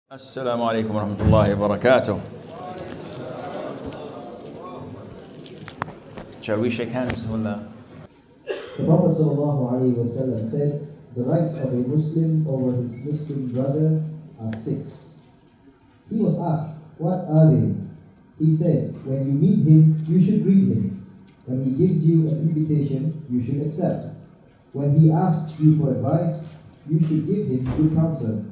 Assalamu alaikum wa rahmatullahi wa barakatuh. Shall we shake hands? The Prophet ﷺ said, the rights of a Muslim over his Muslim brother are 6. He was asked, what are they? He said, when you meet him, you should greet him. When he gives you an invitation, you should accept. When he asks you for advice, you should give him good counsel.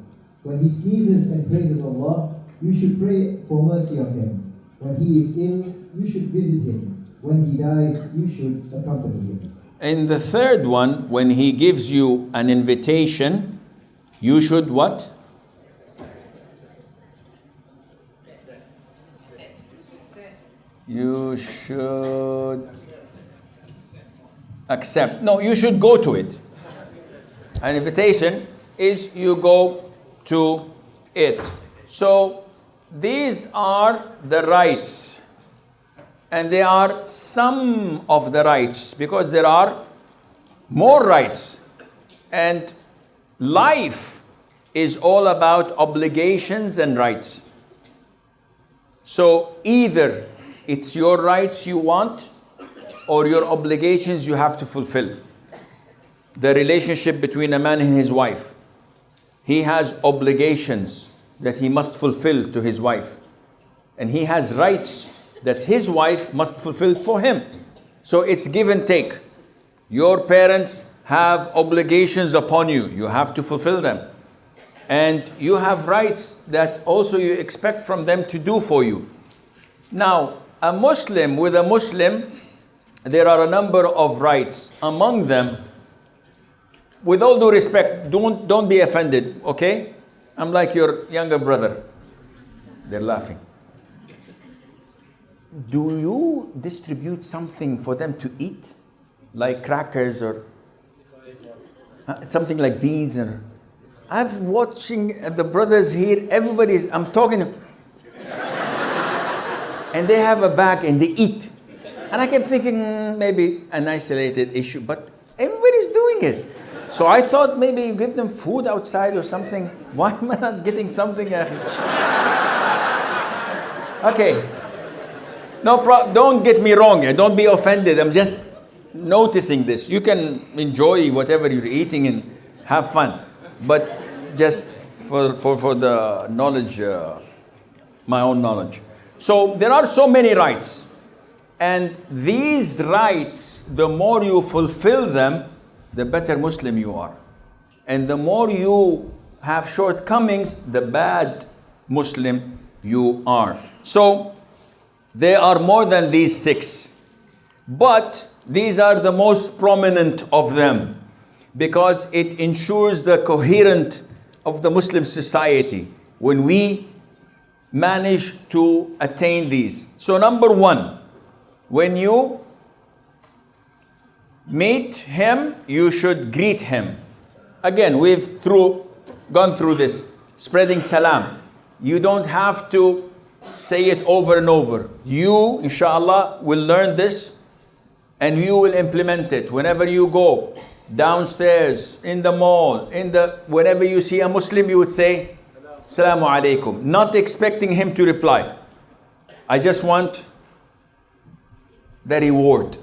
When he sneezes and praises Allah, you should pray for mercy on him. When he is ill, you should visit him. When he dies, you should accompany him. In the third one, when he gives you an invitation, you should what? You should accept. No, you should go to it. An invitation is you go to it. So these are the rights, and they are some of the rights, because there are more rights, and life is all about obligations and rights. So either it's your rights you want or your obligations you have to fulfill. The relationship between a man and his wife, he has obligations that he must fulfill to his wife, and he has rights that his wife must fulfill for him. So it's give and take. Your parents have obligations upon you. You have to fulfill them. And you have rights that also you expect from them to do for you. Now, a Muslim with a Muslim, there are a number of rights. Among them, with all due respect, don't be offended, okay? I'm like your younger brother. They're laughing. Do you distribute something for them to eat? Like crackers or something like beans? I'm watching the brothers here, I'm talking to and they have a bag and they eat. And I kept thinking maybe an isolated issue, but everybody's doing it. So I thought maybe you give them food outside or something. Why am I not getting something? Okay. No problem. Don't get me wrong. Don't be offended. I'm just noticing this. You can enjoy whatever you're eating and have fun. But just for the knowledge, my own knowledge. So there are so many rights. And these rights, the more you fulfill them, the better Muslim you are. And the more you have shortcomings, the bad Muslim you are. So there are more than these 6. But these are the most prominent of them, because it ensures the coherence of the Muslim society when we manage to attain these. So number 1, when you meet him, you should greet him. Again, we've gone through this, spreading salam. You don't have to say it over and over. You, inshallah, will learn this and you will implement it. Whenever you go downstairs, in the mall, whenever you see a Muslim, you would say, Assalamu alaikum, not expecting him to reply. I just want the reward.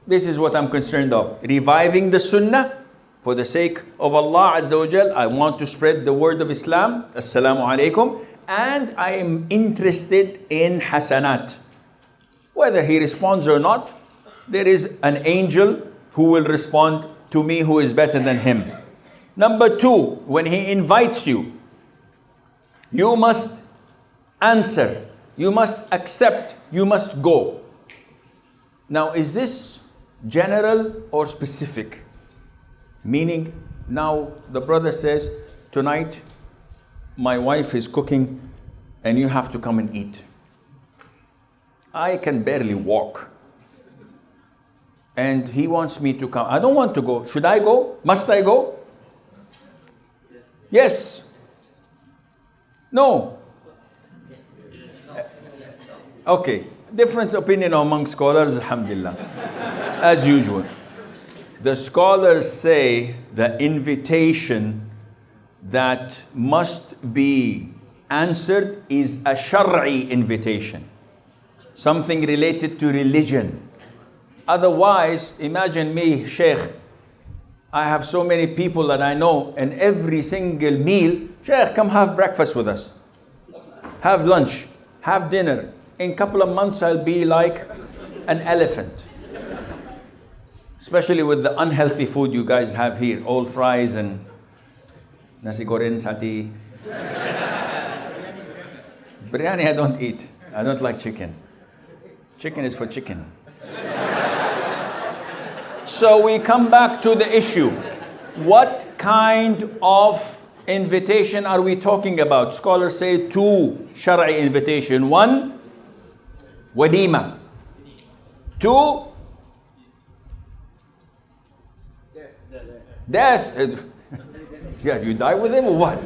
This is what I'm concerned of. Reviving the Sunnah for the sake of Allah Azza wa Jal. I want to spread the word of Islam. Assalamu alaikum. And I am interested in hasanat. Whether he responds or not, there is an angel who will respond to me who is better than him. Number 2, when he invites you, you must answer. You must accept. You must go. Now, is this general or specific? Meaning, now the brother says, tonight my wife is cooking and you have to come and eat. I can barely walk. And he wants me to come. I don't want to go. Should I go? Must I go? Yes. No. Okay. Different opinion among scholars, alhamdulillah. As usual. The scholars say the invitation that must be answered is a shar'i invitation, something related to religion. Otherwise, imagine me, Sheikh, I have so many people that I know, and every single meal, Sheikh, come have breakfast with us. Have lunch, have dinner. In a couple of months, I'll be like an elephant. Especially with the unhealthy food you guys have here, all fries and nasi goreng, sati. Biryani I don't eat. I don't like chicken. Chicken is for chicken. So we come back to the issue. What kind of invitation are we talking about? Scholars say two shar'i invitation. One, walima. Two, death. Yeah, you die with him or what?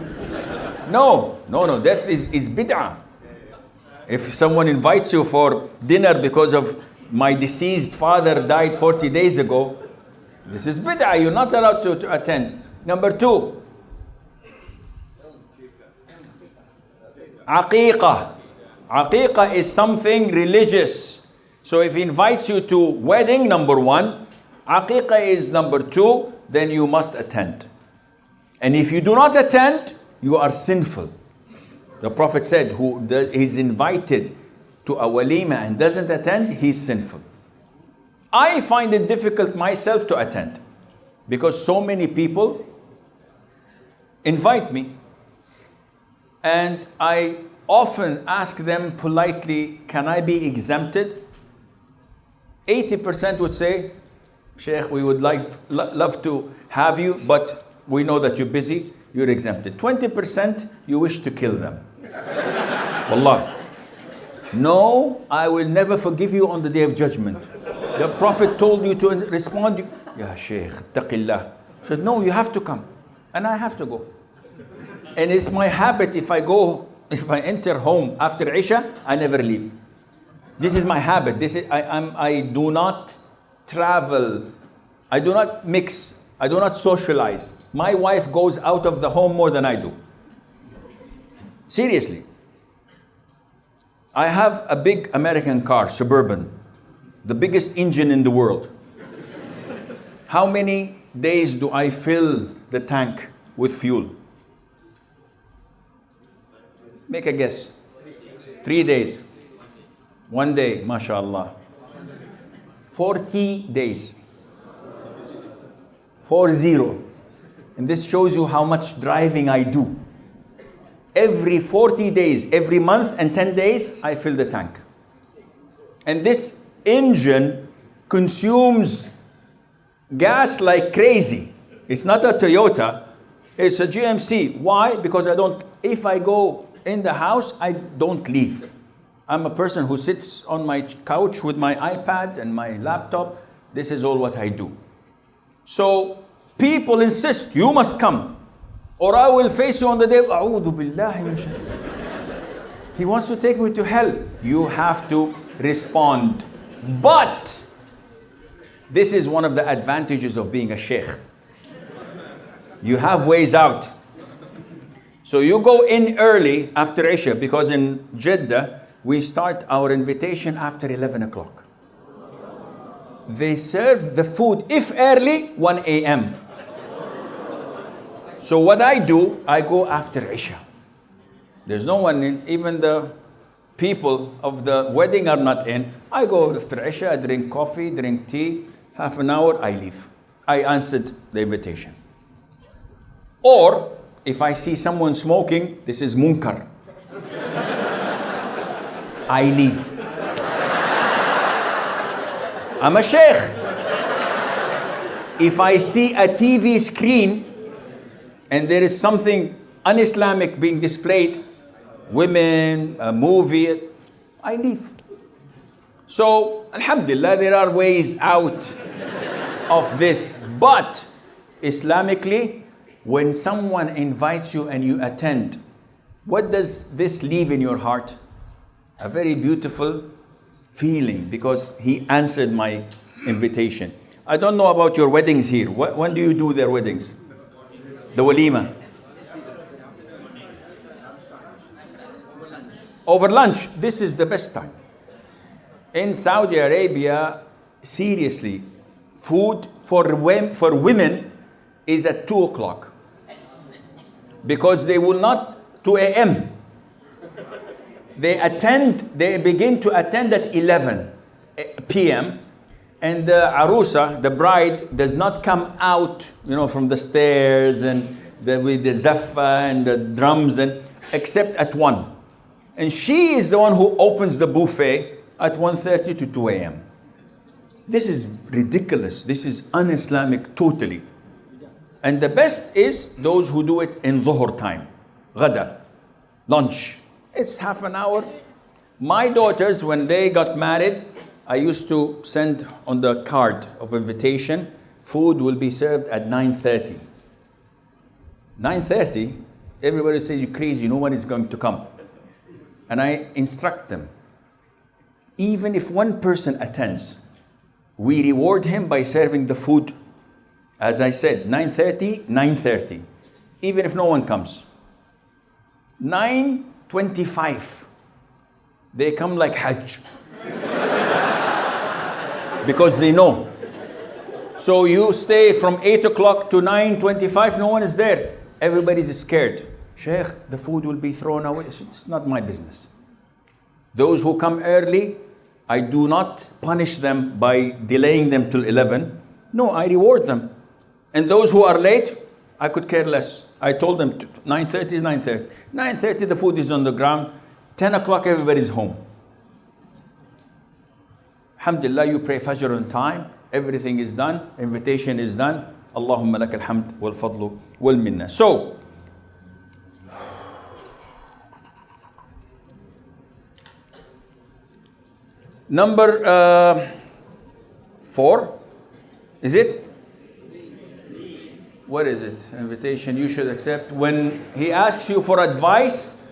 No. Death is bid'ah. If someone invites you for dinner because of my deceased father died 40 days ago, this is bid'ah. You're not allowed to attend. Number two, aqiqah. Aqiqah is something religious. So if he invites you to wedding, number one, aqiqah is number two, then you must attend. And if you do not attend, you are sinful. The Prophet said, who is invited to a walima and doesn't attend, he's sinful. I find it difficult myself to attend because so many people invite me, and I often ask them politely, can I be exempted? 80% would say, Sheikh, we would love to have you, but we know that you're busy, you're exempted. 20%, you wish to kill them. Wallah. No, I will never forgive you on the day of judgment. The Prophet told you to respond. Ya Sheikh, taqillah. Said, no, you have to come. And I have to go. And it's my habit, if I enter home after Isha, I never leave. This is my habit. I do not travel. I do not mix. I do not socialize. My wife goes out of the home more than I do. Seriously. I have a big American car, Suburban, the biggest engine in the world. How many days do I fill the tank with fuel? Make a guess. 3 days. 1 day, mashallah. 40 days. 40. And this shows you how much driving I do. Every 40 days, every month and 10 days, I fill the tank. And this engine consumes gas like crazy. It's not a Toyota, it's a GMC. Why? Because if I go in the house, I don't leave. I'm a person who sits on my couch with my iPad and my laptop. This is all what I do. So people insist, you must come, or I will face you on the day. A'udhu billahi min shaytan. He wants to take me to hell. You have to respond. But this is one of the advantages of being a sheikh. You have ways out. So you go in early after Isha, because in Jeddah, we start our invitation after 11 o'clock. They serve the food, if early, 1 a.m. So what I do, I go after Isha. There's no one in, even the people of the wedding are not in. I go after Isha, I drink coffee, drink tea, half an hour, I leave. I answered the invitation. Or, if I see someone smoking, this is munkar. I leave. I'm a sheikh. If I see a TV screen and there is something un-Islamic being displayed, women, a movie, I leave. So, alhamdulillah, there are ways out of this. But, Islamically, when someone invites you and you attend, what does this leave in your heart? A very beautiful feeling, because he answered my invitation. I don't know about your weddings here. When do you do their weddings? The walima. over lunch, this is the best time. In Saudi Arabia, seriously, food for women is at 2 o'clock. Because they will not, 2 a.m. They begin to attend at 11 p.m. And the arusa, the bride, does not come out, from the stairs and with the zaffa and the drums, except at 1. And she is the one who opens the buffet at 1:30 to 2 a.m. This is ridiculous. This is un-Islamic totally. And the best is those who do it in dhuhr time, ghada, lunch. It's half an hour. My daughters, when they got married, I used to send on the card of invitation, food will be served at 9:30. 9:30, everybody says, you're crazy, no one is going to come. And I instruct them, even if one person attends, we reward him by serving the food. As I said, 9:30, 9:30, even if no one comes. 9:25, they come like Hajj. Because they know. So you stay from 8 o'clock to 9:25, no one is there. Everybody's scared. Sheikh, the food will be thrown away. It's not my business. Those who come early, I do not punish them by delaying them till 11. No, I reward them. And those who are late, I could care less. I told them 9:30 is 9:30. 9:30, the food is on the ground. 10 o'clock, everybody's home. Alhamdulillah, you pray Fajr on time. Everything is done. Invitation is done. Allahumma lak alhamd wal fadlu wal minna. So, number 4, is it? What is it? Invitation you should accept. When he asks you for advice,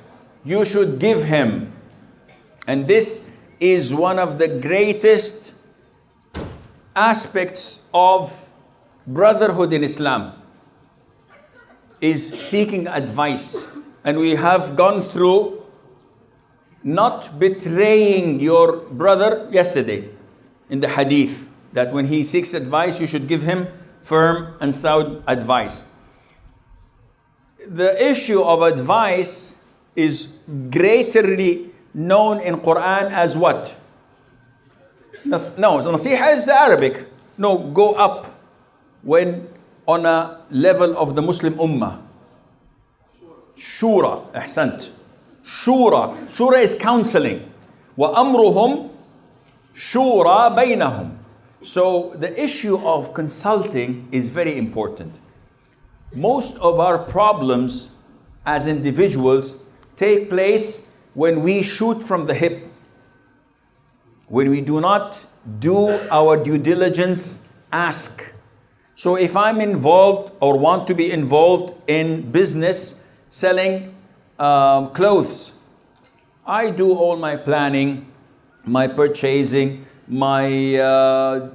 you should give him. And this is one of the greatest aspects of brotherhood in Islam, is seeking advice. And we have gone through not betraying your brother yesterday in the hadith, that when he seeks advice, you should give him firm and sound advice. The issue of advice is greatly known in Quran as what? No, nasiha is Arabic. No, go up when on a level of the Muslim ummah. Shura, ahsant. Shura is counseling. Wa amruhum shura baynahum. So the issue of consulting is very important. Most of our problems as individuals take place when we shoot from the hip, when we do not do our due diligence, ask. So if I'm involved or want to be involved in business, selling clothes, I do all my planning, my purchasing, my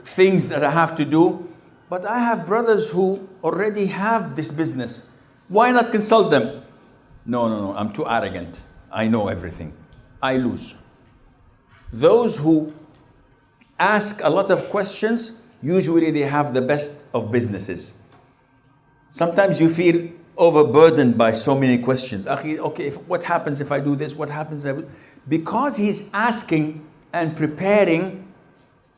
things that I have to do. But I have brothers who already have this business. Why not consult them? No, I'm too arrogant. I know everything. I lose. Those who ask a lot of questions, usually they have the best of businesses. Sometimes you feel overburdened by so many questions. Okay, what happens if I do this? What happens if because he's asking and preparing,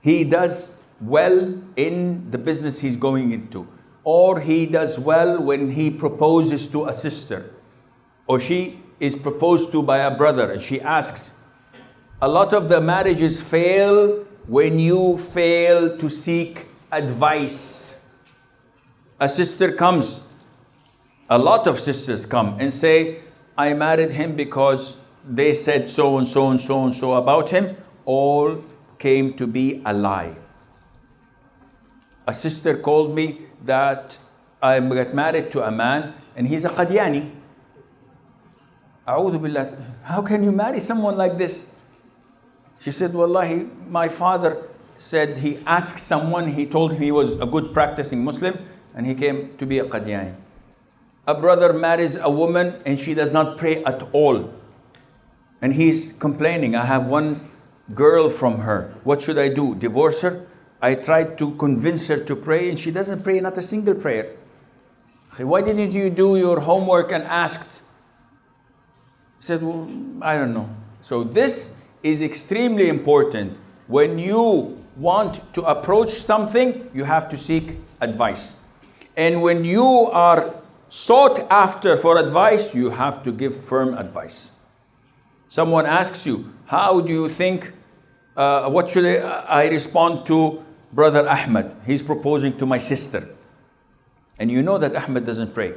he does well in the business he's going into. Or he does well when he proposes to a sister. Or she is proposed to by a brother and she asks. A lot of the marriages fail when you fail to seek advice. A sister comes, a lot of sisters come and say, I married him because they said so and so and so and so about him. All came to be a lie. A sister called me that I got married to a man and he's a Qadiani. A'udhu billah. How can you marry someone like this? She said, Wallahi, my father said he asked someone, he told him he was a good practicing Muslim, and he came to be a Qadiani. A brother marries a woman and she does not pray at all. And he's complaining, I have one girl from her. What should I do? Divorce her? I tried to convince her to pray and she doesn't pray, not a single prayer. Why didn't you do your homework and asked? He said, well, I don't know. So this is extremely important. When you want to approach something, you have to seek advice. And when you are sought after for advice, you have to give firm advice. Someone asks you, how do you think, what should I respond to Brother Ahmed? He's proposing to my sister. And you know that Ahmed doesn't pray.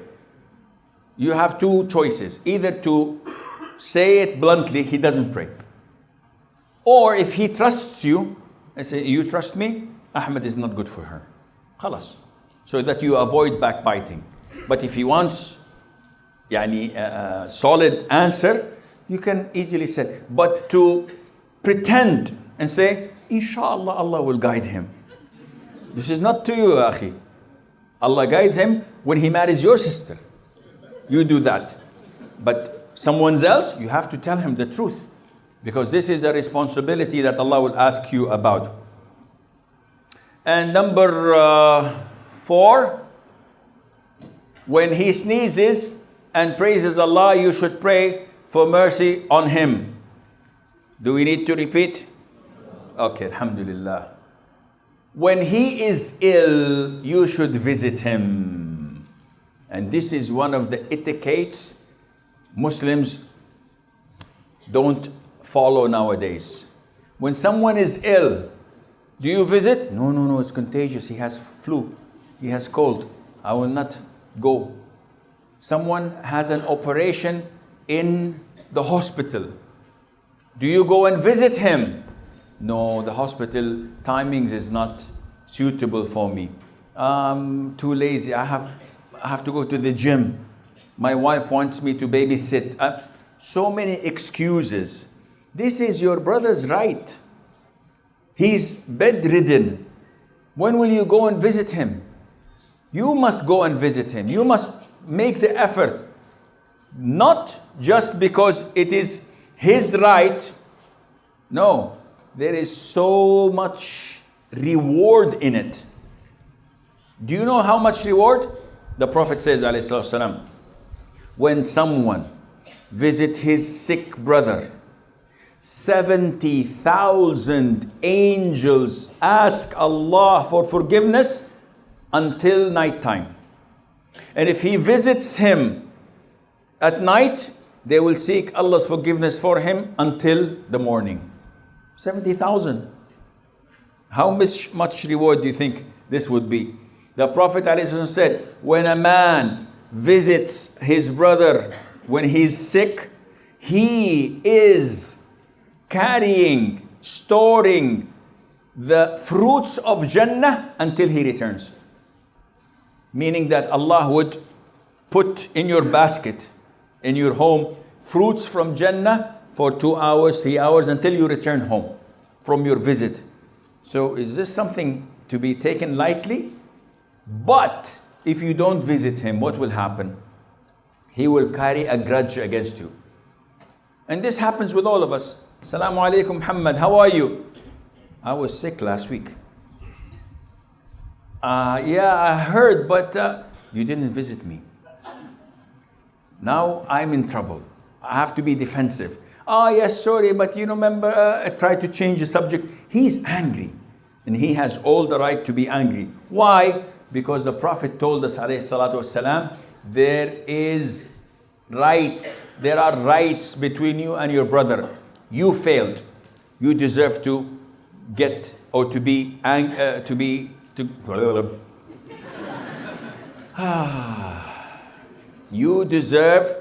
You have two choices. Either to say it bluntly, he doesn't pray. Or if he trusts you, and say, you trust me? Ahmed is not good for her. Khalas. So that you avoid backbiting. But if he wants a solid answer, you can easily say. But to pretend and say, Inshallah, Allah will guide him. This is not to you, akhi. Allah guides him when he marries your sister. You do that. But someone else, you have to tell him the truth. Because this is a responsibility that Allah will ask you about. And number 4, when he sneezes and praises Allah, you should pray for mercy on him. Do we need to repeat? Okay, alhamdulillah. When he is ill, you should visit him. And this is one of the etiquettes Muslims don't follow nowadays. When someone is ill, do you visit? No, it's contagious. He has flu. He has cold. I will not go. Someone has an operation in the hospital. Do you go and visit him? No, the hospital timings is not suitable for me. I'm too lazy. I have to go to the gym. My wife wants me to babysit. So many excuses. This is your brother's right. He's bedridden. When will you go and visit him? You must go and visit him. You must make the effort. Not just because it is his right. No, there is so much reward in it. Do you know how much reward? The Prophet says, alayhi salam, when someone visits his sick brother, 70,000 angels ask Allah for forgiveness until nighttime. And if he visits him at night, they will seek Allah's forgiveness for him until the morning. 70,000. How much reward do you think this would be? The Prophet ﷺ said, when a man visits his brother when he's sick, he is carrying, storing the fruits of Jannah until he returns. Meaning that Allah would put in your basket, in your home, fruits from Jannah for 2 hours, 3 hours until you return home from your visit. So is this something to be taken lightly? But if you don't visit him, what will happen? He will carry a grudge against you. And this happens with all of us. Assalamu alaikum Muhammad, how are you? I was sick last week. Yeah, I heard, but you didn't visit me. Now I'm in trouble. I have to be defensive. Oh yes, sorry, but you remember, I tried to change the subject. He's angry. And he has all the right to be angry. Why? Because the Prophet told us, alayhi salatu wasalam, there are rights between you and your brother. You failed. You deserve to get, or to be, you deserve.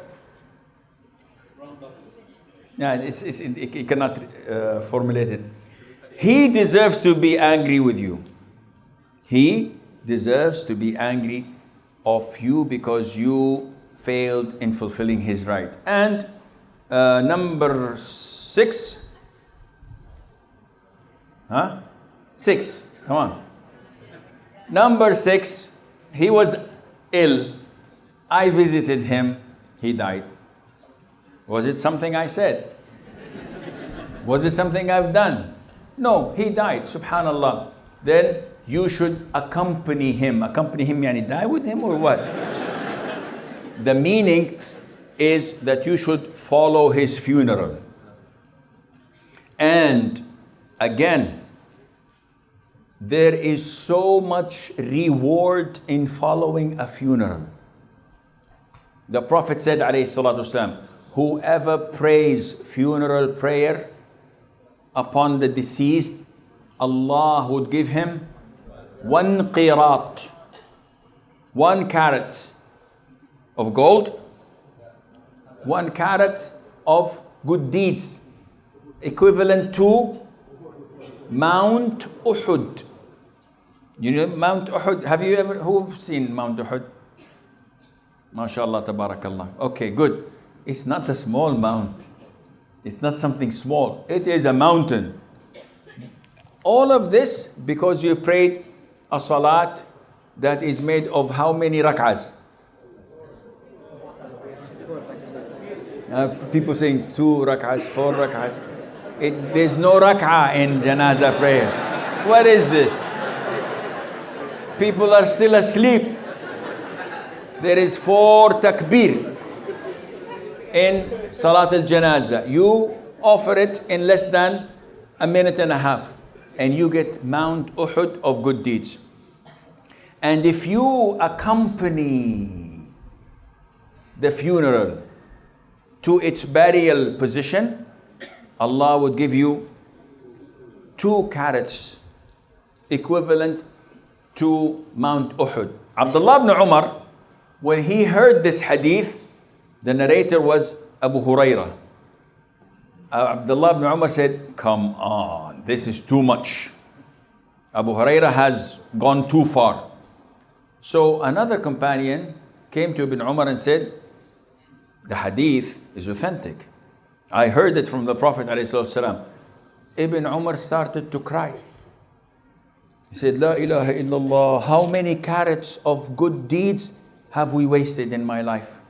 Yeah, it cannot formulate it. He deserves to be angry with you. He deserves to be angry of you because you failed in fulfilling his right. And number 6. 6. Come on. Number 6. He was ill. I visited him. He died. Was it something I said? Was it something I've done? No, he died, subhanallah. Then you should accompany him. Accompany him, yani die with him or what? The meaning is that you should follow his funeral. And again, there is so much reward in following a funeral. The Prophet said, alayhi salatu wasalam, whoever prays funeral prayer upon the deceased, Allah would give him 1 qirat, 1 carat of gold, 1 carat of good deeds, equivalent to Mount Uhud. You know Mount Uhud? Have you ever, who've seen Mount Uhud? MashaAllah, tabarakallah. Okay, good. It's not a small mount. It's not something small. It is a mountain. All of this because you prayed a salat that is made of how many rak'ahs? People saying 2 rak'ahs, 4 rak'ahs. There's no rak'ah in janazah prayer. What is this? People are still asleep. There is 4 takbir in Salat al-Janazah. You offer it in less than a minute and a half, and you get Mount Uhud of good deeds. And if you accompany the funeral to its burial position, Allah would give you 2 carats equivalent to Mount Uhud. Abdullah ibn Umar, when he heard this hadith, the narrator was Abu Hurairah. Abdullah ibn Umar said, come on, this is too much. Abu Hurairah has gone too far. So another companion came to Ibn Umar and said, the hadith is authentic. I heard it from the Prophet ﷺ. Ibn Umar started to cry. He said, La ilaha illallah, how many carats of good deeds have we wasted in my life?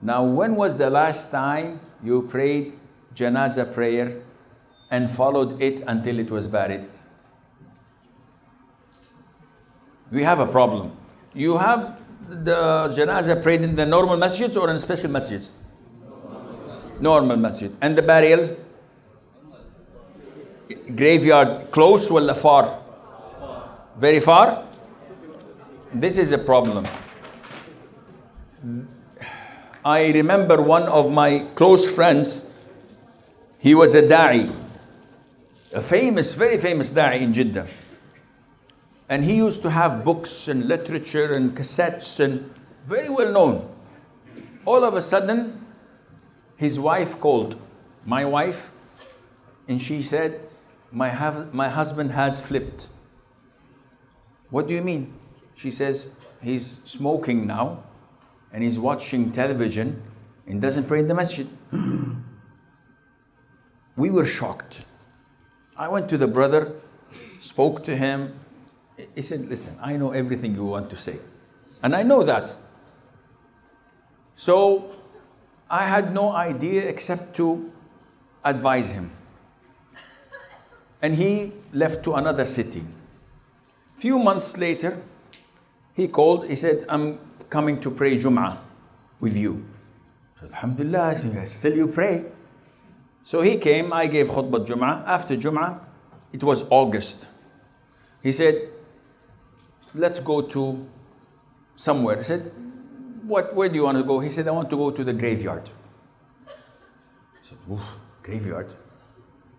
Now, when was the last time you prayed janazah prayer and followed it until it was buried? We have a problem. You have the janazah prayed in the normal masjids or in special masjids? Normal masjid. And the burial? Graveyard close or far? Very far? This is a problem. I remember one of my close friends, he was a da'i, a famous, very famous da'i in Jeddah. And he used to have books and literature and cassettes and very well known. All of a sudden, his wife called, my wife, and she said, my husband has flipped. What do you mean? She says, he's smoking now and he's watching television and doesn't pray in the masjid. We were shocked. I went to the brother, spoke to him. He said, listen, I know everything you want to say. And I know that. So I had no idea except to advise him. And he left to another city. Few months later, he called, he said, I'm coming to pray Jum'ah with you. I said, Alhamdulillah, still you pray. So he came, I gave khutbah Jum'ah. After Jum'ah, it was August. He said, let's go to somewhere. I said, where do you want to go? He said, I want to go to the graveyard. I said, oof, graveyard?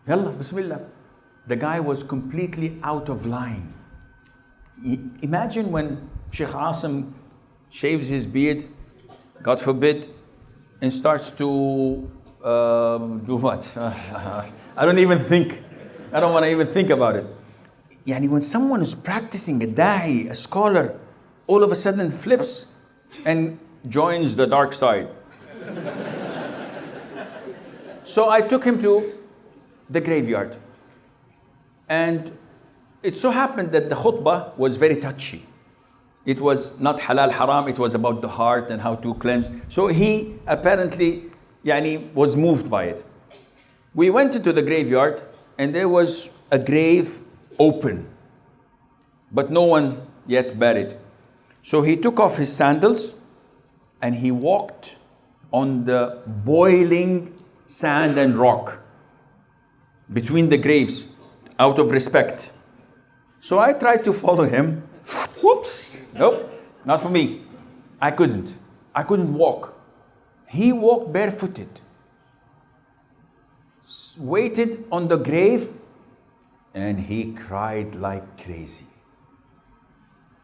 Yalla, bismillah. The guy was completely out of line. Imagine when Sheikh Asim shaves his beard, God forbid, and starts to do what? I don't want to even think about it. Yani when someone is practicing, a da'i, a scholar, all of a sudden flips and joins the dark side. So I took him to the graveyard. And it so happened that the khutbah was very touchy. It was not halal haram, it was about the heart and how to cleanse. So he apparently was moved by it. We went into the graveyard and there was a grave open, but no one yet buried. So he took off his sandals and he walked on the boiling sand and rock between the graves out of respect. So I tried to follow him. Whoops, nope, not for me. I couldn't walk. He walked barefooted, waited on the grave, and he cried like crazy.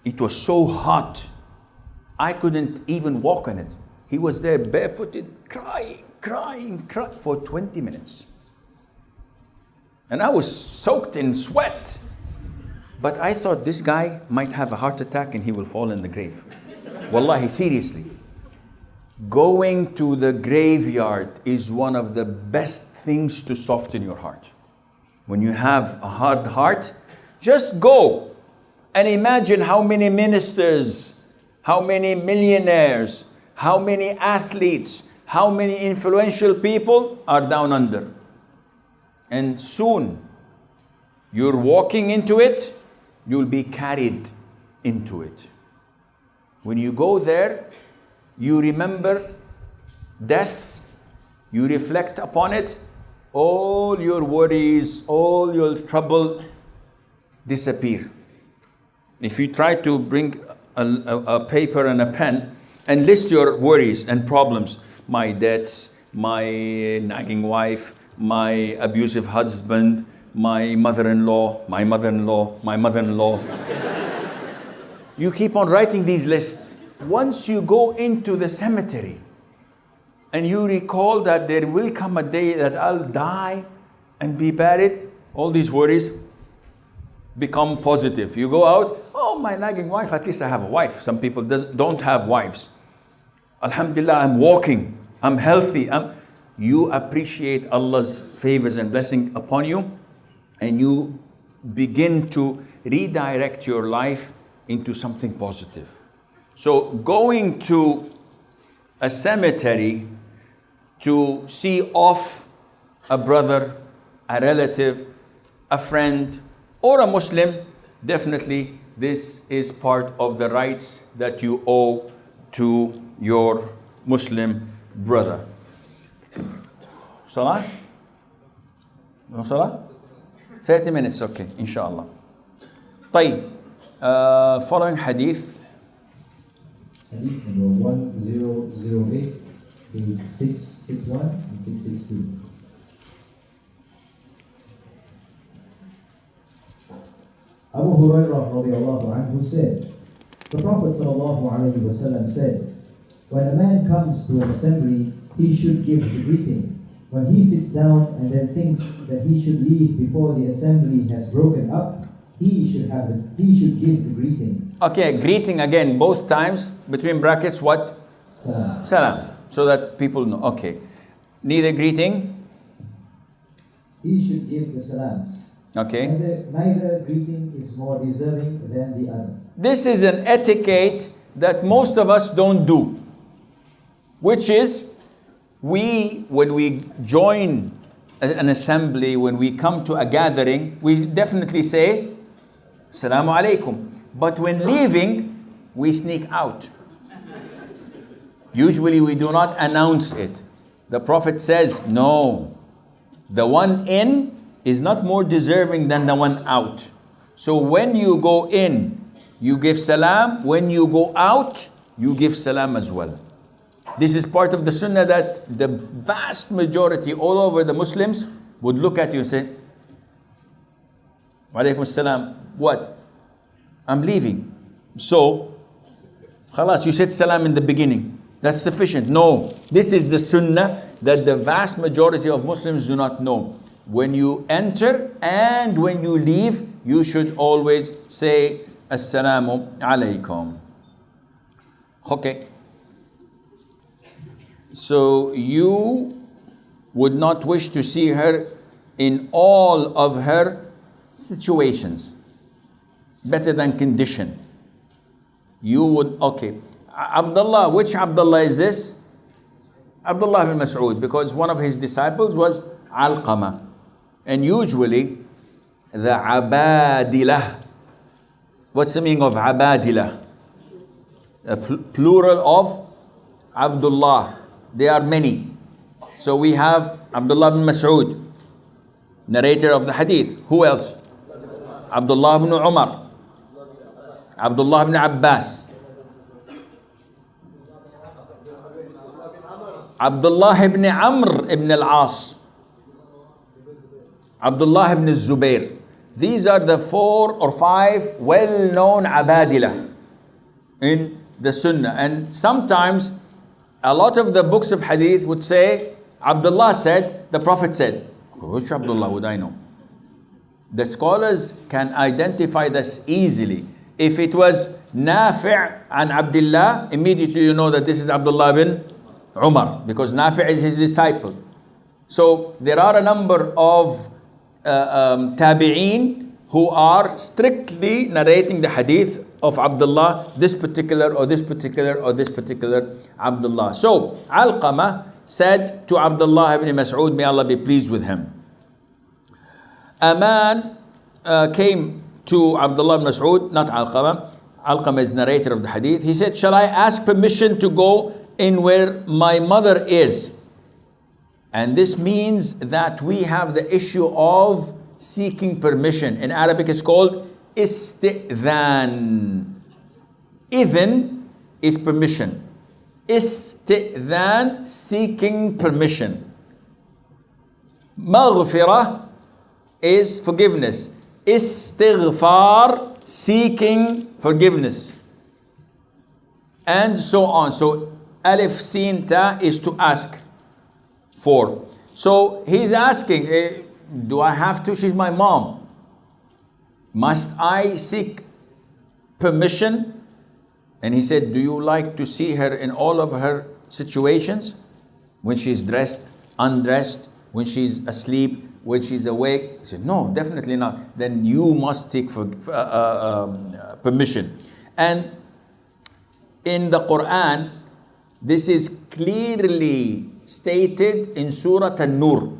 It was so hot, I couldn't even walk on it. He was there barefooted, crying for 20 minutes. And I was soaked in sweat. But I thought this guy might have a heart attack and he will fall in the grave. Wallahi, seriously. Going to the graveyard is one of the best things to soften your heart. When you have a hard heart, just go and imagine how many ministers, how many millionaires, how many athletes, how many influential people are down under. And soon, you're walking into it, you'll be carried into it. When you go there, you remember death, you reflect upon it, all your worries, all your trouble disappear. If you try to bring a paper and a pen and list your worries and problems, my debts, my nagging wife, my abusive husband, my mother-in-law, my mother-in-law, my mother-in-law. You keep on writing these lists. Once you go into the cemetery and you recall that there will come a day that I'll die and be buried, all these worries become positive. You go out, oh, my nagging wife, at least I have a wife. Some people don't have wives. Alhamdulillah, I'm walking, I'm healthy. You appreciate Allah's favors and blessing upon you, and you begin to redirect your life into something positive. So going to a cemetery to see off a brother, a relative, a friend, or a Muslim, definitely this is part of the rights that you owe to your Muslim brother. Salah? No salah? 30 minutes, okay, inshallah. طيب, following hadith. Hadith number 1008 to 661 and 662. Abu Hurairah radiallahu anhu said, the Prophet sallallahu'alaihi wasalam said, when a man comes to an assembly, he should give the greeting. When he sits down and then thinks that he should leave before the assembly has broken up, he should give the greeting. Okay, greeting again, both times, between brackets, what? Salam. Salam, so that people know. Okay. Neither greeting? He should give the salams. Okay. Neither greeting is more deserving than the other. This is an etiquette that most of us don't do, which is, when we join an assembly, when we come to a gathering, we definitely say, Assalamu alaikum. But when leaving, we sneak out. Usually we do not announce it. The Prophet says, no, the one in is not more deserving than the one out. So when you go in, you give salam. When you go out, you give salam as well. This is part of the sunnah that the vast majority all over the Muslims would look at you and say, Wa alaikum salam. What? I'm leaving. So, khalas, you said salam in the beginning. That's sufficient. No, this is the sunnah that the vast majority of Muslims do not know. When you enter and when you leave, you should always say, Assalamu alaikum. Okay. So you would not wish to see her in all of her situations, better than condition. You would, okay. Abdullah, which Abdullah is this? Abdullah ibn Mas'ud, because one of his disciples was Alqama. And usually the Abadilah. What's the meaning of Abadilah? A plural of Abdullah. There are many. So we have Abdullah ibn Mas'ud, narrator of the hadith. Who else? Abdullah ibn Umar, Abdullah ibn Abbas, Abdullah ibn Amr ibn al-As, Abdullah ibn Zubair. These are the 4 or 5 well-known Abadilah in the Sunnah. And sometimes a lot of the books of hadith would say, Abdullah said, the Prophet said. Which Abdullah would I know? The scholars can identify this easily. If it was Nafi' and Abdullah, immediately you know that this is Abdullah bin Umar, because Nafi' is his disciple. So there are a number of tabi'een who are strictly narrating the hadith of Abdullah, this particular or this particular or this particular Abdullah. So Alqama said to Abdullah ibn Mas'ud, may Allah be pleased with him. A man came to Abdullah ibn Mas'ud, not Alqama. Alqama is narrator of the hadith. He said, shall I ask permission to go in where my mother is? And this means that we have the issue of seeking permission. In Arabic it's called isti'dhan. Idhan is permission. Isti'dhan, seeking permission. Maghfirah is forgiveness. Istighfar, seeking forgiveness. And so on. So alif, sin, ta is to ask for. So he's asking, do I have to? She's my mom. Must I seek permission? And he said, do you like to see her in all of her situations? When she's dressed, undressed, when she's asleep, when she's awake? He said, no, definitely not. Then you must seek for permission. And in the Quran, this is clearly stated in Surah An-Nur.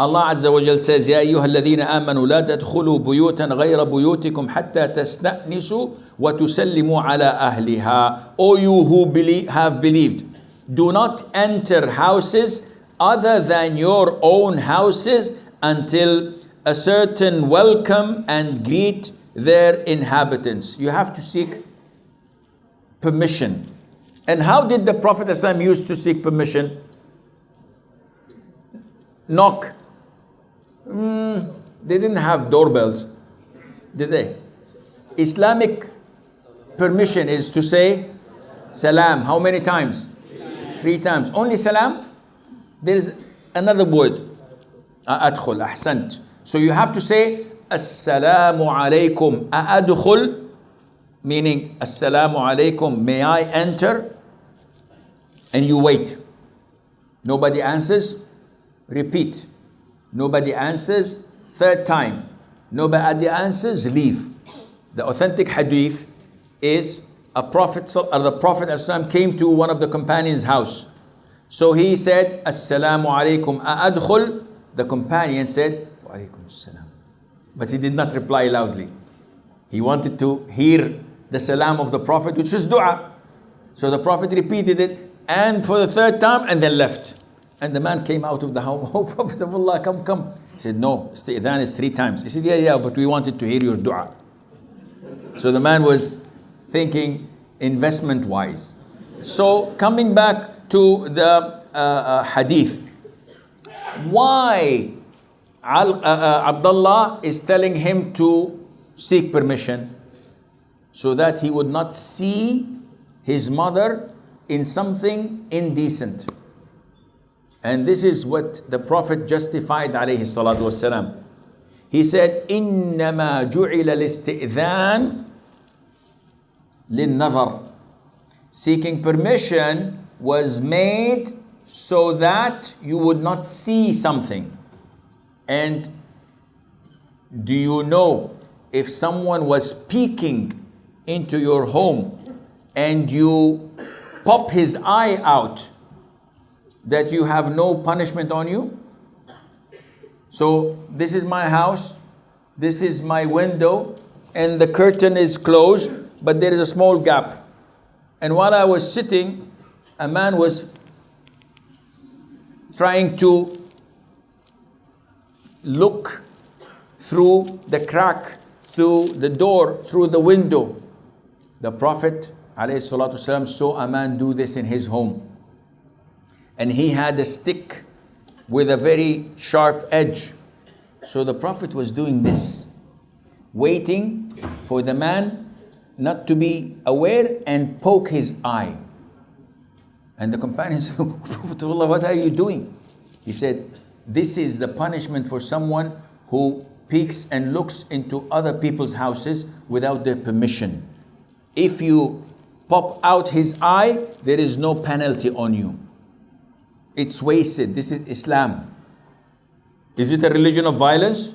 Allah Azza wa Jal says, يا أيها الذين آمنوا لا تدخلوا بيوتا غير بيوتكم حتى تستأنسوا وتسلموا على أهلها. O you who have believed, do not enter houses other than your own houses until a certain welcome and greet their inhabitants. You have to seek permission. And how did the Prophet ﷺ used to seek permission? Knock. They didn't have doorbells, did they? Islamic permission is to say salam. How many times? 3 times. Only salam? There is another word. Adkhul, ahsant. So you have to say Assalamu alaikum. Adkhul, meaning Assalamu alaikum, may I enter? And you wait. Nobody answers, repeat. Nobody answers, 3rd time. Nobody answers, leave. The authentic hadith is the Prophet ﷺ came to one of the companions' house. So he said, Assalamu alaikum a'adkhul. The companion said, Wa alaikum assalam. But he did not reply loudly. He wanted to hear the salam of the Prophet, which is dua. So the Prophet repeated it, and for the 3rd time, and then left. And the man came out of the home. Oh, Prophet of Allah, come. He said, no, isti'dhan is 3 times. He said, yeah, but we wanted to hear your dua. So the man was thinking investment-wise. So coming back to the hadith, why Abdullah is telling him to seek permission? So that he would not see his mother in something indecent. And this is what the Prophet justified alayhi salatu wasalam. He said, إِنَّمَا جُعِلَ الْإِسْتِئْذَانِ لِلنَّظَرِ. Seeking permission was made so that you would not see something. And do you know, if someone was peeking into your home and you pop his eye out, that you have no punishment on you? So this is my house, this is my window, and the curtain is closed, but there is a small gap. And while I was sitting, a man was trying to look through the crack, through the door, through the window. The Prophet ﷺ saw a man do this in his home. And he had a stick with a very sharp edge. So the Prophet was doing this, waiting for the man not to be aware and poke his eye. And the companions said, Prophet of Allah, what are you doing? He said, this is the punishment for someone who peeks and looks into other people's houses without their permission. If you pop out his eye, there is no penalty on you. It's wasted. This is Islam. Is it a religion of violence?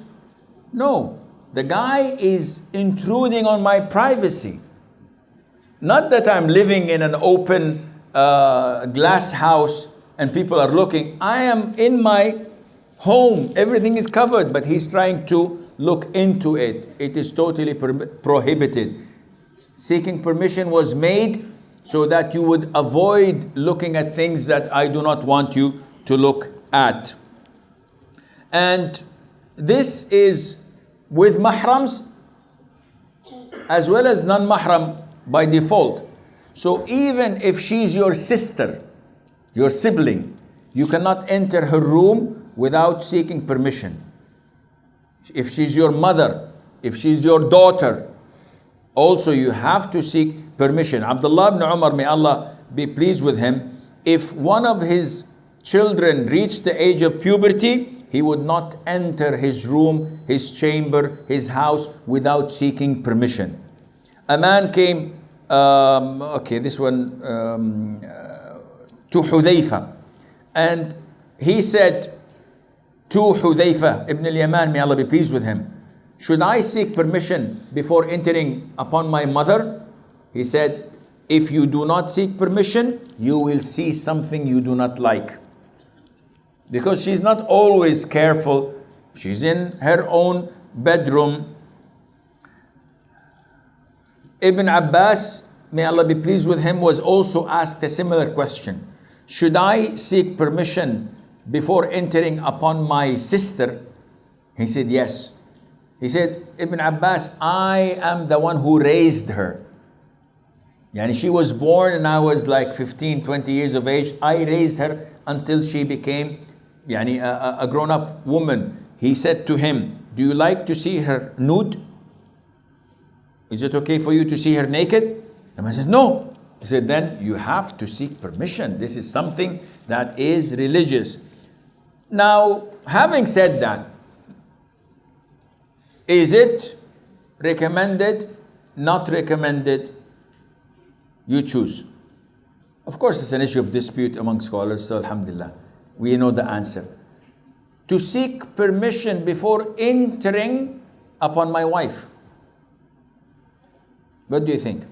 No. The guy is intruding on my privacy. Not that I'm living in an open glass house and people are looking. I am in my home. Everything is covered, but he's trying to look into it. It is totally prohibited. Seeking permission was made so that you would avoid looking at things that I do not want you to look at. And this is with mahrams as well as non-mahram by default. So even if she's your sister, your sibling, you cannot enter her room without seeking permission. If she's your mother, if she's your daughter, also you have to seek permission. Abdullah ibn Umar, may Allah be pleased with him, if one of his children reached the age of puberty, he would not enter his room, his chamber, his house without seeking permission. A man came, to Hudayfa, and he said to Hudayfa ibn al-Yaman, may Allah be pleased with him, should I seek permission before entering upon my mother? He said, if you do not seek permission, you will see something you do not like. Because she's not always careful. She's in her own bedroom. Ibn Abbas, may Allah be pleased with him, was also asked a similar question. Should I seek permission before entering upon my sister? He said, yes. He said, Ibn Abbas, I am the one who raised her. Yani she was born and I was like 15, 20 years of age. I raised her until she became a grown-up woman. He said to him, do you like to see her nude? Is it okay for you to see her naked? The man said, no. He said, then you have to seek permission. This is something that is religious. Now, having said that, is it recommended, not recommended? You choose. Of course, it's an issue of dispute among scholars, so alhamdulillah, we know the answer. To seek permission before entering upon my wife. What do you think?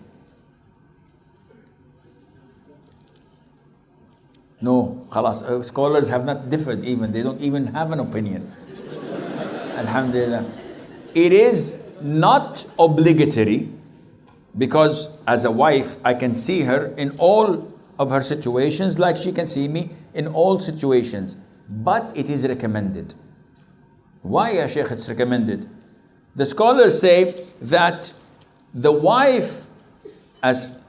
No, khalas, scholars have not differed even. They don't even have an opinion. Alhamdulillah. It is not obligatory because as a wife, I can see her in all of her situations like she can see me in all situations. But it is recommended. Why, ya Shaykh, it's recommended? The scholars say that the wife, as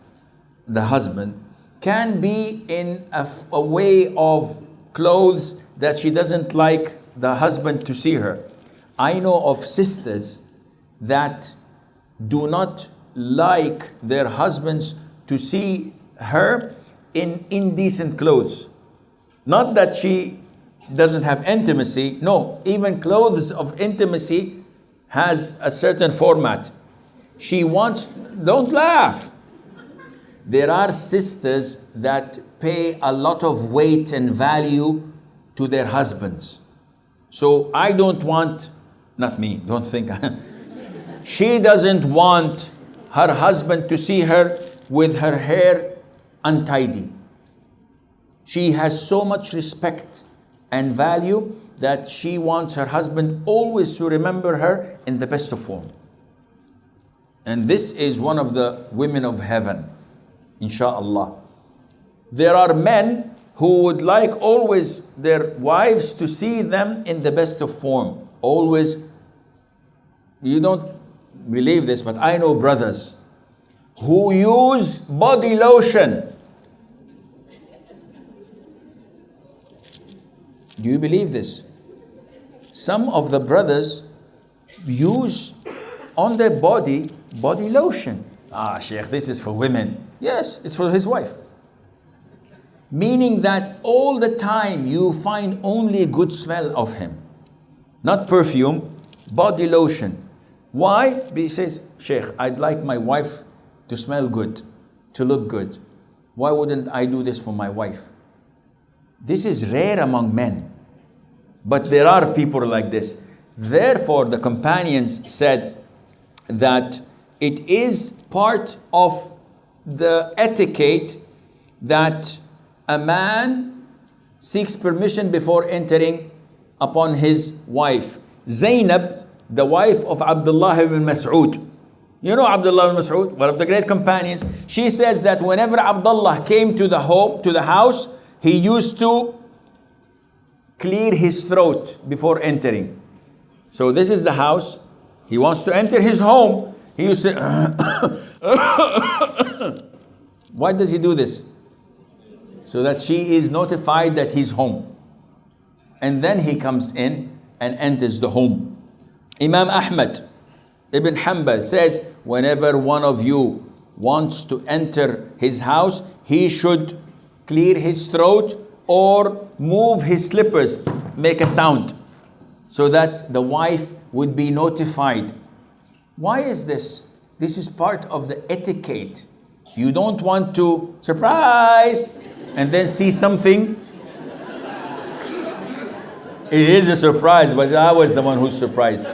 the husband, can be in a way of clothes that she doesn't like the husband to see her. I know of sisters that do not like their husbands to see her in indecent clothes. Not that she doesn't have intimacy. No, even clothes of intimacy has a certain format. She wants, don't laugh. There are sisters that pay a lot of weight and value to their husbands. So I don't want, not me, don't think. She doesn't want her husband to see her with her hair untidy. She has so much respect and value that she wants her husband always to remember her in the best of form. And this is one of the women of heaven, inshallah. There are men who would like always their wives to see them in the best of form. Always. You don't believe this, but I know brothers who use body lotion. Do you believe this? Some of the brothers use on their body lotion. Ah, Sheikh, this is for women. Yes, it's for his wife. Meaning that all the time you find only good smell of him. Not perfume, body lotion. Why? He says, Sheikh, I'd like my wife to smell good, to look good. Why wouldn't I do this for my wife? This is rare among men. But there are people like this. Therefore, the companions said that it is part of the etiquette that a man seeks permission before entering upon his wife. Zainab, the wife of Abdullah ibn Mas'ud. You know Abdullah ibn Mas'ud, one of the great companions. She says that whenever Abdullah came to the house, he used to clear his throat before entering. So this is the house. He wants to enter his home. He used to Why does he do this? So that she is notified that he's home. And then he comes in and enters the home. Imam Ahmad ibn Hanbal says, whenever one of you wants to enter his house, he should clear his throat or move his slippers, make a sound, so that the wife would be notified. Why is this? This is part of the etiquette. You don't want to surprise and then see something. It is a surprise, but I was the one who's surprised,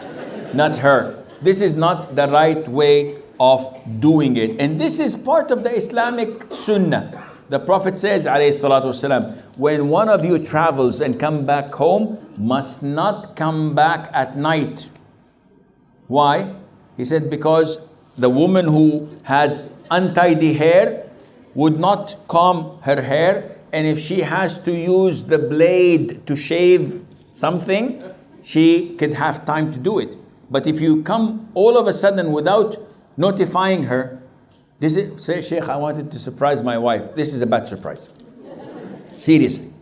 not her. This is not the right way of doing it. And this is part of the Islamic Sunnah. The Prophet says, alayhi salatu wasalam, when one of you travels and come back home, must not come back at night. Why? He said, because the woman who has untidy hair would not comb her hair, and if she has to use the blade to shave something, she could have time to do it. But if you come all of a sudden without notifying her, say, Sheikh, I wanted to surprise my wife. This is a bad surprise. Seriously.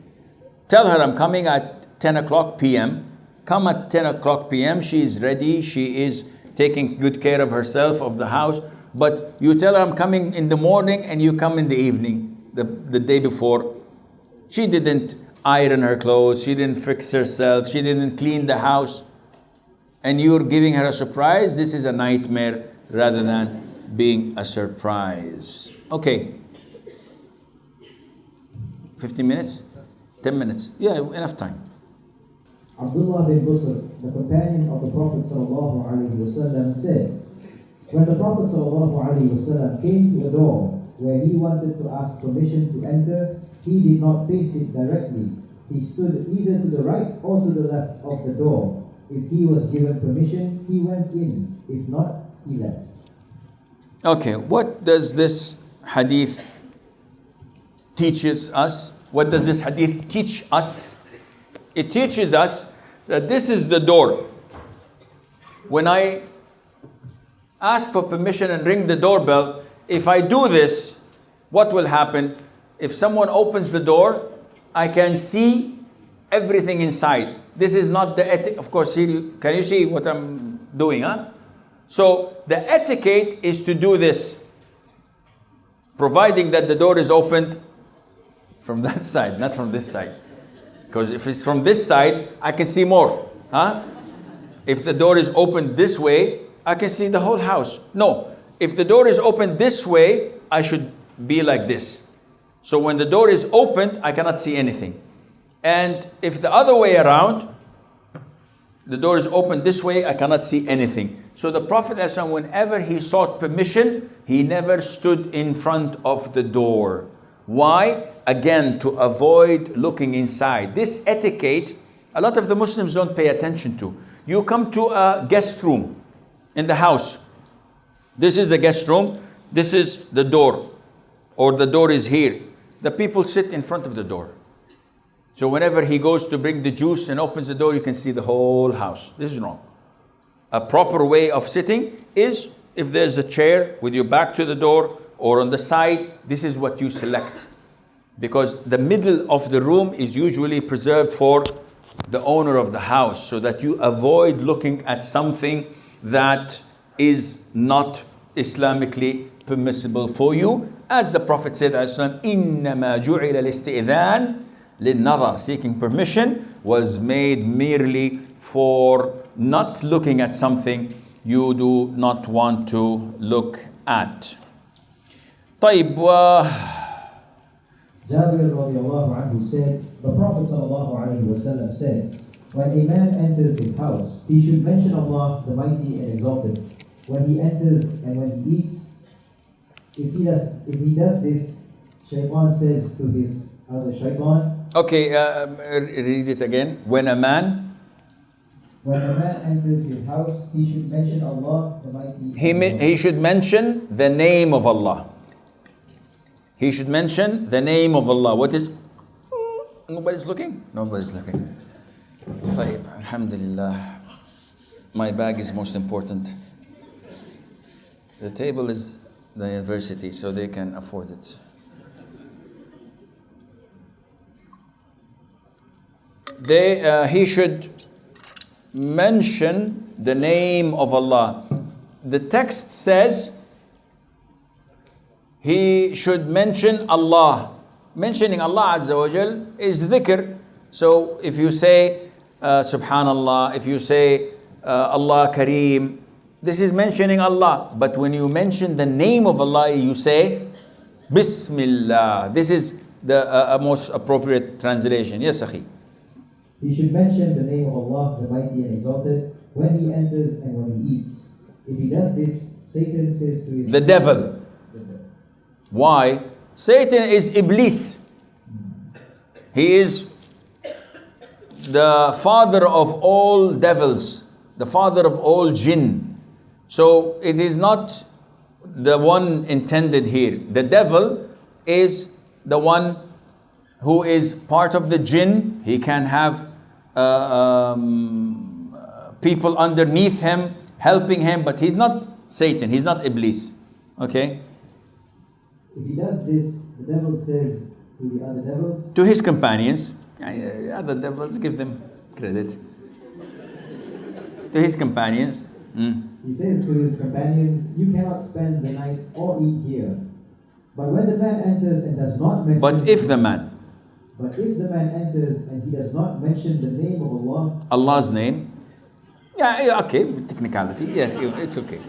Tell her I'm coming at 10 o'clock p.m. Come at 10 o'clock p.m. She is ready. She is taking good care of herself, of the house. But you tell her I'm coming in the morning and you come in the evening, the day before. She didn't iron her clothes. She didn't fix herself. She didn't clean the house. And you're giving her a surprise. This is a nightmare rather than being a surprise. Okay. 15 minutes? 10 minutes? Yeah, enough time. Abdullah bin Busr, the companion of the Prophet ﷺ, said, when the Prophet ﷺ came to a door where he wanted to ask permission to enter, he did not face it directly. He stood either to the right or to the left of the door. If he was given permission, he went in. If not, he left. Okay, what does this hadith teaches us? What does this hadith teach us? It teaches us that this is the door. When I ask for permission and ring the doorbell, if I do this, what will happen? If someone opens the door, I can see everything inside. This is not the etiquette. Of course, can you see what I'm doing? Huh? So the etiquette is to do this, providing that the door is opened from that side, not from this side. Because if it's from this side, I can see more. Huh? If the door is opened this way, I can see the whole house. No, if the door is opened this way, I should be like this. So when the door is opened, I cannot see anything. And if the other way around, the door is opened this way, I cannot see anything. So the Prophet, whenever he sought permission, he never stood in front of the door. Why? again, to avoid looking inside. This etiquette, a lot of the Muslims don't pay attention to. You come to a guest room in the house. This is the guest room. This is the door, or the door is here. The people sit in front of the door. So whenever he goes to bring the juice and opens the door, you can see the whole house. This is wrong. A proper way of sitting is, if there's a chair with your back to the door or on the side, this is what you select. Because the middle of the room is usually preserved for the owner of the house, so that you avoid looking at something that is not Islamically permissible for you. As the Prophet said, إِنَّمَا جُعِلَ الْإِسْتِئْذَانِ لِلنَّظَرِ. Seeking permission was made merely for not looking at something you do not want to look at. طيب. Jabir radiallahu anhu said, the Prophet ﷺ said, when a man enters his house, he should mention Allah, the Mighty and Exalted, when he enters and when he eats. If he does this, Shaitan says to his other shaitan. Okay, read it again. When a man enters his house, he should mention Allah, the Mighty. He should mention the name of Allah. He should mention the name of Allah. What is? Nobody's looking? Nobody's looking. طيب, alhamdulillah. My bag is most important. The table is the university, so they can afford it. He should mention the name of Allah. The text says he should mention Allah. Mentioning Allah Azza wa Jal is dhikr. So if you say Subhanallah, if you say Allah Kareem, this is mentioning Allah. But when you mention the name of Allah, you say Bismillah. This is the most appropriate translation. Yes, Akhi. He should mention the name of Allah, the Mighty and Exalted, when he enters and when he eats. If he does this, Satan says to his the devil. Why? Satan is Iblis. He is the father of all devils, the father of all jinn. So it is not the one intended here. The devil is the one who is part of the jinn. He can have people underneath him helping him, but he's not Satan, he's not Iblis. Okay? If he does this, the devil says to the other devils, to his companions, other devils, give them credit. To his companions. He says to his companions, you cannot spend the night or eat here. But when the man enters and does not mention... But if the man enters and he does not mention the name of Allah... Allah's name. Yeah, okay, technicality. Yes, it's okay.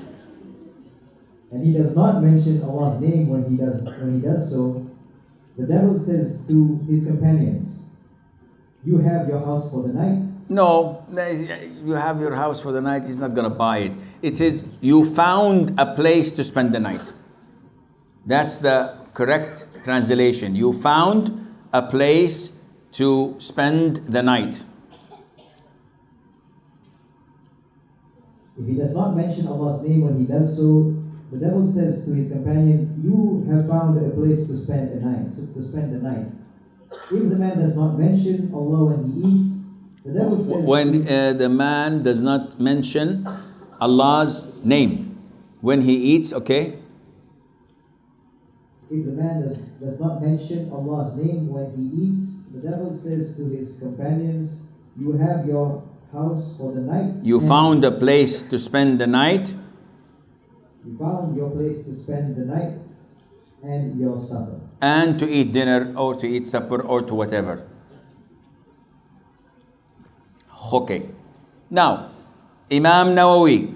And he does not mention Allah's name when he does so, the devil says to his companions, you have your house for the night. No, you have your house for the night, he's not going to buy it. It says, you found a place to spend the night. That's the correct translation. You found a place to spend the night. If he does not mention Allah's name when he does so, the devil says to his companions, you have found a place to spend the night. If the man does not mention Allah when he eats, the devil says... When the man does not mention Allah's name when he eats, okay? If the man does not mention Allah's name when he eats, the devil says to his companions, you have your house for the night. You found a place to spend the night. You found your place to spend the night and your supper. And to eat dinner or to eat supper or to whatever. Okay. Now, Imam Nawawi,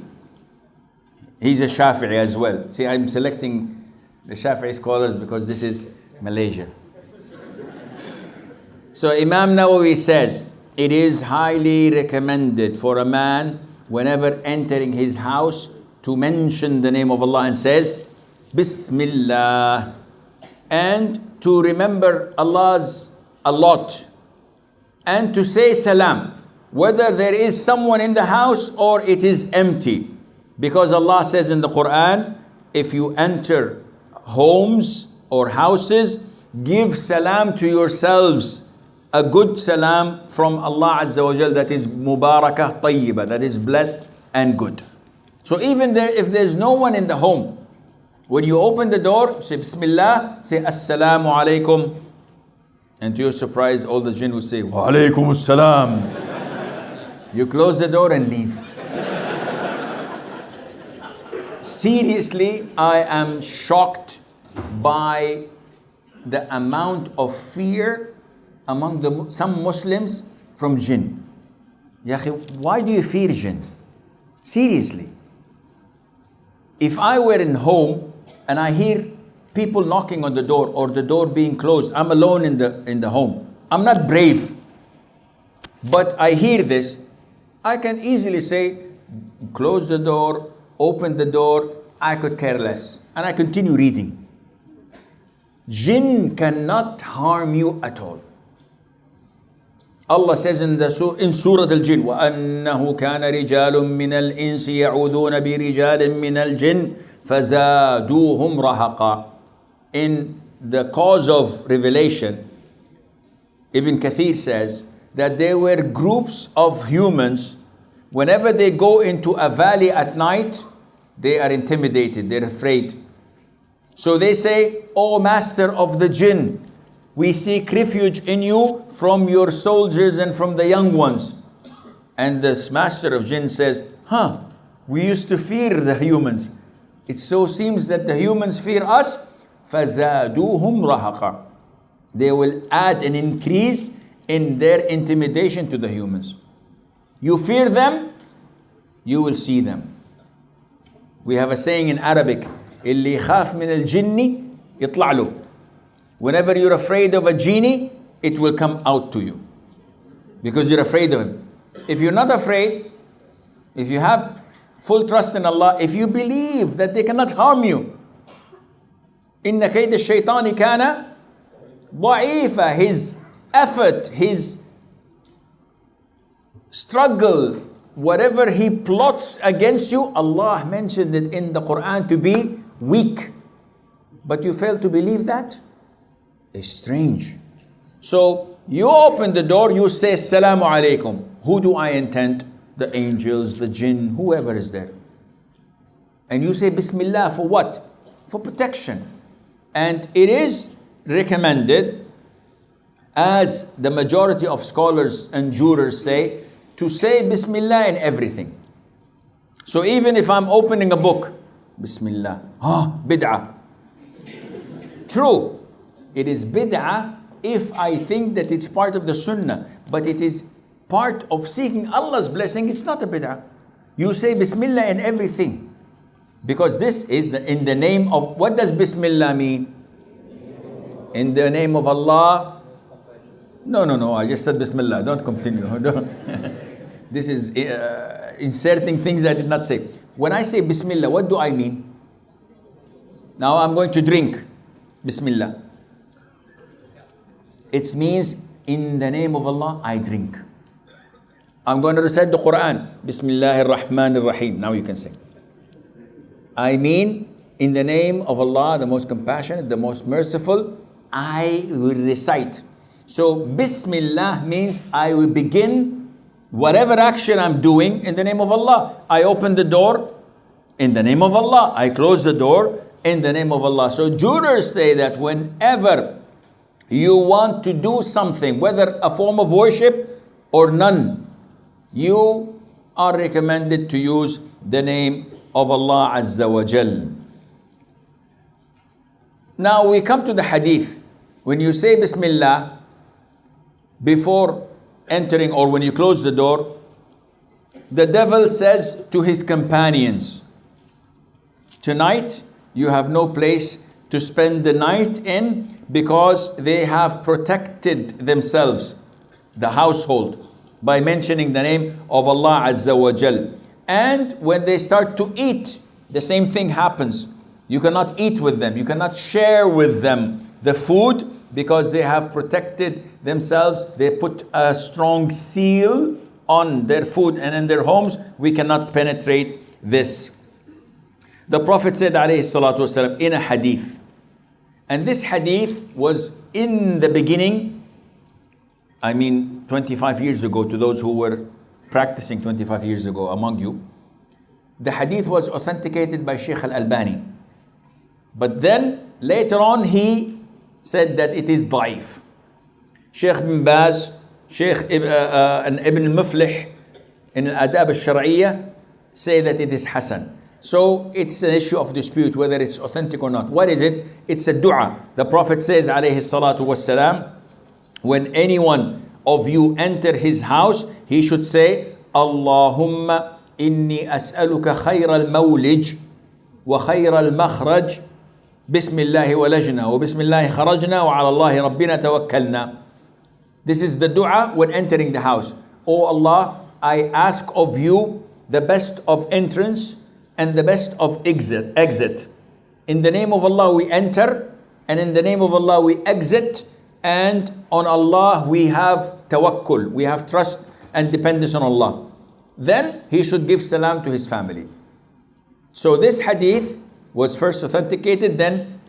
he's a Shafi'i as well. See, I'm selecting the Shafi'i scholars because this is Malaysia. So Imam Nawawi says, it is highly recommended for a man whenever entering his house to mention the name of Allah and says, Bismillah. And to remember Allah's a lot and to say salam, whether there is someone in the house or it is empty. Because Allah says in the Quran, if you enter homes or houses, give salam to yourselves, a good salam from Allah Azza wa Jal that is mubarakah tayyibah, that is blessed and good. So even there, if there's no one in the home, when you open the door, say Bismillah, say Assalamu alaikum, and to your surprise, all the jinn will say Wa alaikum assalam. You close the door and leave. Seriously, I am shocked by the amount of fear among some Muslims from jinn. Ya akhi, why do you fear jinn? Seriously. If I were in home and I hear people knocking on the door or the door being closed, I'm alone in the home. I'm not brave. But I hear this, I can easily say, close the door, open the door, I could care less. And I continue reading. Jinn cannot harm you at all. Allah says in Surah Al-Jinn, وَأَنَّهُ كَانَ رِجَالٌ مِّنَ الْإِنسِ يَعُوذُونَ بِرِجَالٍ مِّنَ الْجِنِّ فَزَادُوهُمْ رَهَقًا. In the cause of revelation, Ibn Kathir says that there were groups of humans, whenever they go into a valley at night, they are intimidated, they're afraid. So they say, O Master of the Jinn, we seek refuge in you from your soldiers and from the young ones. And this Master of Jinn says, we used to fear the humans. It so seems that the humans fear us. فَزَادُوهُمْ رَهَقًا. They will add an increase in their intimidation to the humans. You fear them, you will see them. We have a saying in Arabic, اللي يخاف من الجن يطلع له. Whenever you're afraid of a genie, it will come out to you. Because you're afraid of him. If you're not afraid, if you have full trust in Allah, if you believe that they cannot harm you, إن كيد الشيطان كان ضعيفا. His effort, his struggle, whatever he plots against you, Allah mentioned it in the Quran to be weak. But you fail to believe that? It's strange. So you open the door, you say Assalamu alaikum. Who do I intend? The angels, the jinn, whoever is there. And you say Bismillah for what? For protection. And it is recommended, as the majority of scholars and jurors say, to say Bismillah in everything. So even if I'm opening a book, Bismillah, bid'ah. True, it is bid'ah if I think that it's part of the Sunnah, but it is part of seeking Allah's blessing. It's not a bid'ah. You say Bismillah in everything. Because this is in the name of, what does Bismillah mean? In the name of Allah. No, I just said Bismillah. Don't continue. This is inserting things I did not say. When I say Bismillah, what do I mean? Now I'm going to drink. Bismillah. It means in the name of Allah, I drink. I'm going to recite the Quran. Bismillahir Rahmanir Rahim. Now you can say. I mean, in the name of Allah, the most compassionate, the most merciful, I will recite. So Bismillah means I will begin whatever action I'm doing in the name of Allah. I open the door in the name of Allah. I close the door in the name of Allah. So jurors say that whenever you want to do something, whether a form of worship or none, you are recommended to use the name of Allah Azza wa Jal. Now we come to the hadith. When you say Bismillah before entering or when you close the door, the devil says to his companions, tonight you have no place to spend the night in because they have protected themselves, the household, by mentioning the name of Allah Azza wa Jal. And when they start to eat, the same thing happens. You cannot eat with them. You cannot share with them the food, because they have protected themselves. They put a strong seal on their food and in their homes. We cannot penetrate this. The Prophet said, alayhi salatu wasalam, in a hadith, and this hadith was in the beginning, 25 years ago, to those who were practicing 25 years ago among you. The hadith was authenticated by Sheikh Al-Albani. But then, later on, he said that it is daif. Sheikh bin Baz, Sheikh Ibn Al-Muflih in Al-Adab Al-Shar'iyya say that it is hasan. So it's an issue of dispute whether it's authentic or not. What is it? It's a dua. The Prophet says, alayhi salatu wasalam, when anyone of you enter his house, he should say, Allahumma inni as'aluka khayra al-mawlij wa khayra al-makhraj, bismillahi walajna wa bismillahi kharajna wa ala Allahi rabbina tawakkalna. This is the dua when entering the house. Oh Allah, I ask of you the best of entrance and the best of exit. In the name of Allah we enter, and in the name of Allah we exit, and on Allah we have tawakkul, we have trust and dependence on Allah. Then he should give salam to his family. So this hadith was first authenticated, then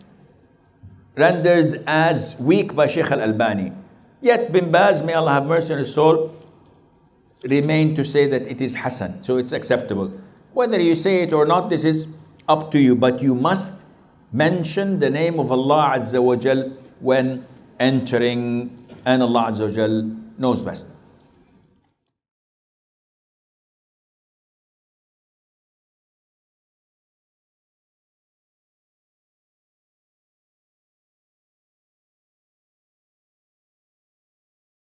rendered as weak by Sheikh Al-Albani. Yet Bin Baz, may Allah have mercy on his soul, remained to say that it is hasan, so it's acceptable. Whether you say it or not, this is up to you, but you must mention the name of Allah Azza wa Jal when entering, and Allah Azza wa Jal knows best.